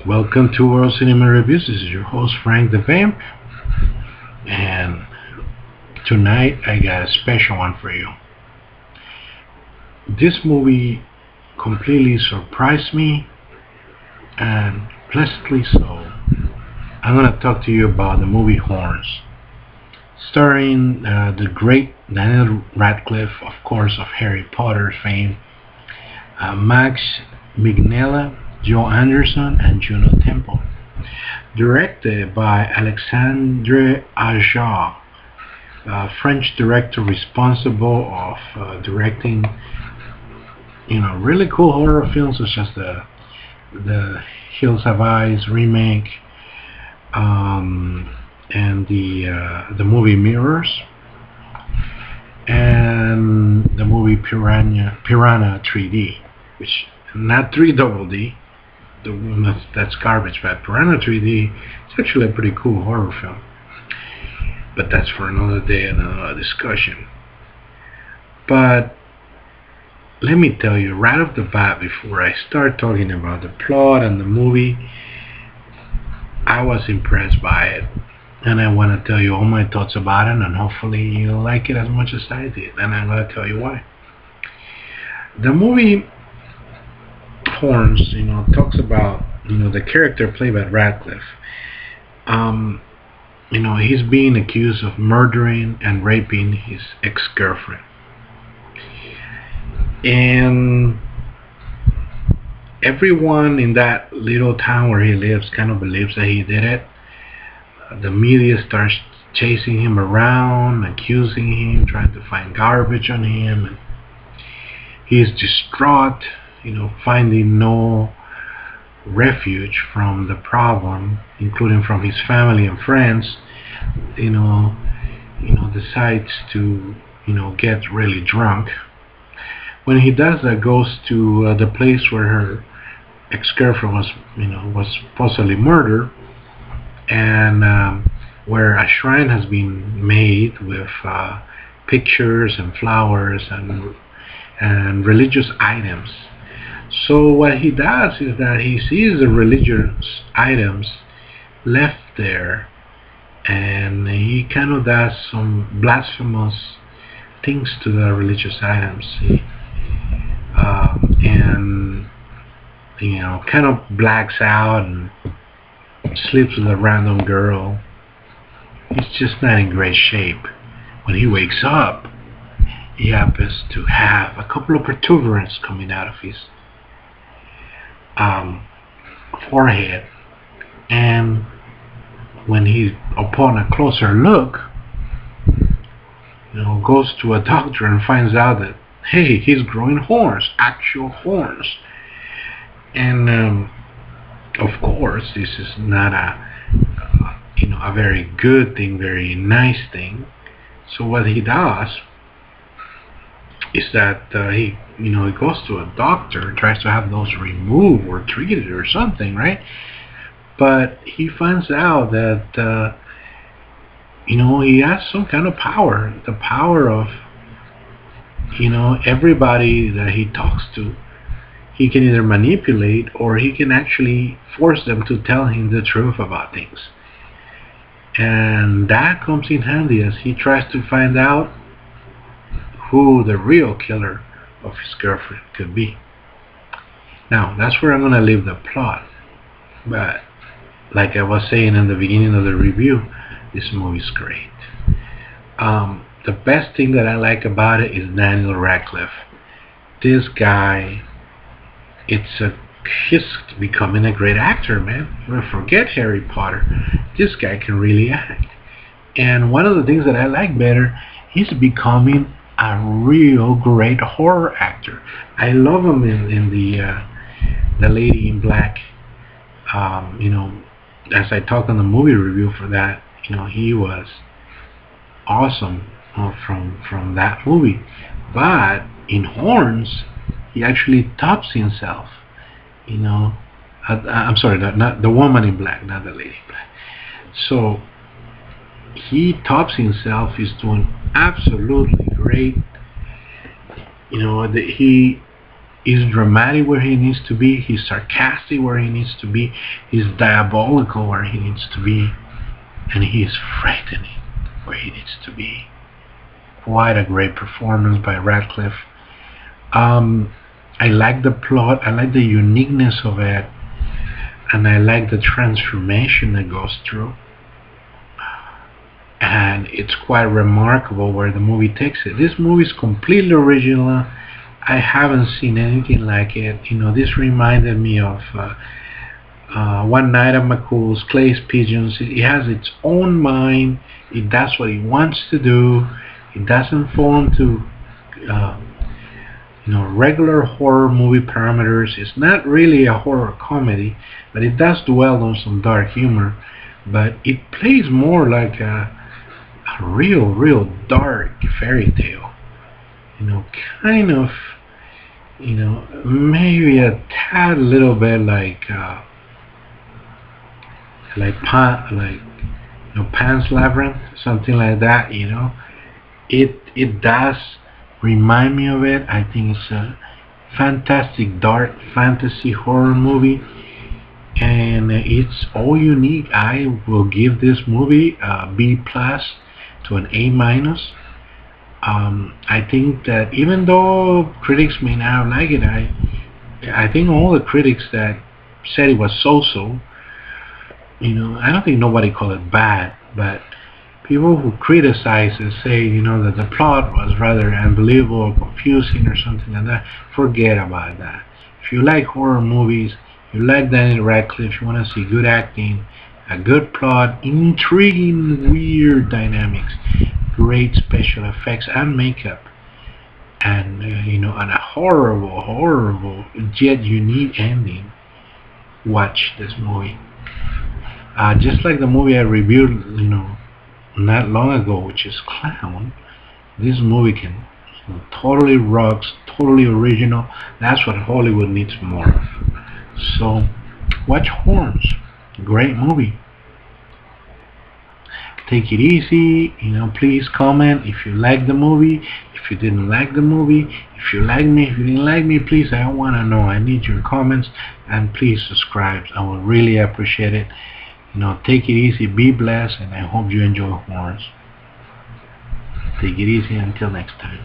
Welcome to World Cinema Reviews. This is your host Frank the Vamp, and tonight I got a special one for you. This movie completely surprised me, and pleasantly so. I'm gonna talk to you about the movie Horns, starring the great Daniel Radcliffe, of course, of Harry Potter fame, Max Mignella, Joe Anderson, and Juno Temple. Directed by Alexandre Aja, a French director responsible of directing, really cool horror films such as the Hills Have Eyes remake, and the movie Mirrors, and the movie Piranha 3D, which not 3 double D. That's garbage, but Piranha 3D is actually a pretty cool horror film. But that's for another day and another discussion. But let me tell you right off the bat, before I start talking about the plot and the movie, I was impressed by it, and I want to tell you all my thoughts about it, and hopefully you'll like it as much as I did, and I'm going to tell you why. The movie Horns, talks about, the character played by Radcliffe. He's being accused of murdering and raping his ex-girlfriend. And everyone in that little town where he lives kind of believes that he did it. The media starts chasing him around, accusing him, trying to find garbage on him. And he's distraught, finding no refuge from the problem, including from his family and friends. Decides to get really drunk. When he does that, goes to the place where her ex-girlfriend was supposedly murdered, and where a shrine has been made with pictures and flowers and religious items. So what he does is that he sees the religious items left there, and he kind of does some blasphemous things to the religious items. And kind of blacks out and sleeps with a random girl. He's just not in great shape. When he wakes up, he happens to have a couple of protuberance coming out of his forehead, and when he, upon a closer look, goes to a doctor and finds out that, hey, he's growing horns, actual horns. And of course, this is not a very good thing, very nice thing. So what he does is that he goes to a doctor, tries to have those removed or treated or something, right? But he finds out that he has some kind of power, the power of everybody that he talks to. He can either manipulate, or he can actually force them to tell him the truth about things. And that comes in handy as he tries to find out who the real killer of his girlfriend could be. Now, that's where I'm going to leave the plot. But like I was saying in the beginning of the review, this movie's great. The best thing that I like about it is Daniel Radcliffe. This guy, he's becoming a great actor, man. Forget Harry Potter. This guy can really act. And one of the things that I like better, he's becoming a real great horror actor. I love him in the Lady in Black. As I talked on the movie review for that, he was awesome from that movie. But in Horns, he actually tops himself. I'm sorry, not the Woman in Black, not the Lady in Black. So he tops himself. He's doing absolutely great. He He's dramatic where he needs to be. He's sarcastic where he needs to be. He's diabolical where he needs to be. And he is frightening where he needs to be. Quite a great performance by Radcliffe. I like the plot. I like the uniqueness of it. And I like the transformation that goes through. And it's quite remarkable where the movie takes it. This movie is completely original. I haven't seen anything like it. This reminded me of One Night at McCool's, Clay's Pigeons. It has its own mind. It does what it wants to do. It doesn't fall into regular horror movie parameters. It's not really a horror comedy, but it does dwell on some dark humor. But it plays more like a real dark fairy tale. Kind of, maybe a tad little bit like Pan's Labyrinth, something like that. It does remind me of it. I think it's a fantastic dark fantasy horror movie, and it's all unique. I will give this movie a B+ to an A-. I think that even though critics may not like it, I think all the critics that said it was so-so, I don't think nobody called it bad, but people who criticize it say, that the plot was rather unbelievable or confusing or something like that. Forget about that. If you like horror movies, you like Daniel Radcliffe, you want to see good acting, a good plot, intriguing, weird dynamics, great special effects and makeup, and and a horrible yet unique ending, watch this movie. Just like the movie I reviewed, not long ago, which is Clown. This movie can totally rocks, totally original. That's what Hollywood needs more of. So, watch Horns. Great movie. Take it easy. Please comment if you like the movie. If you didn't like the movie. If you like me. If you didn't like me, please, I want to know. I need your comments. And please subscribe. I would really appreciate it. Take it easy. Be blessed. And I hope you enjoy Horns. Take it easy. Until next time.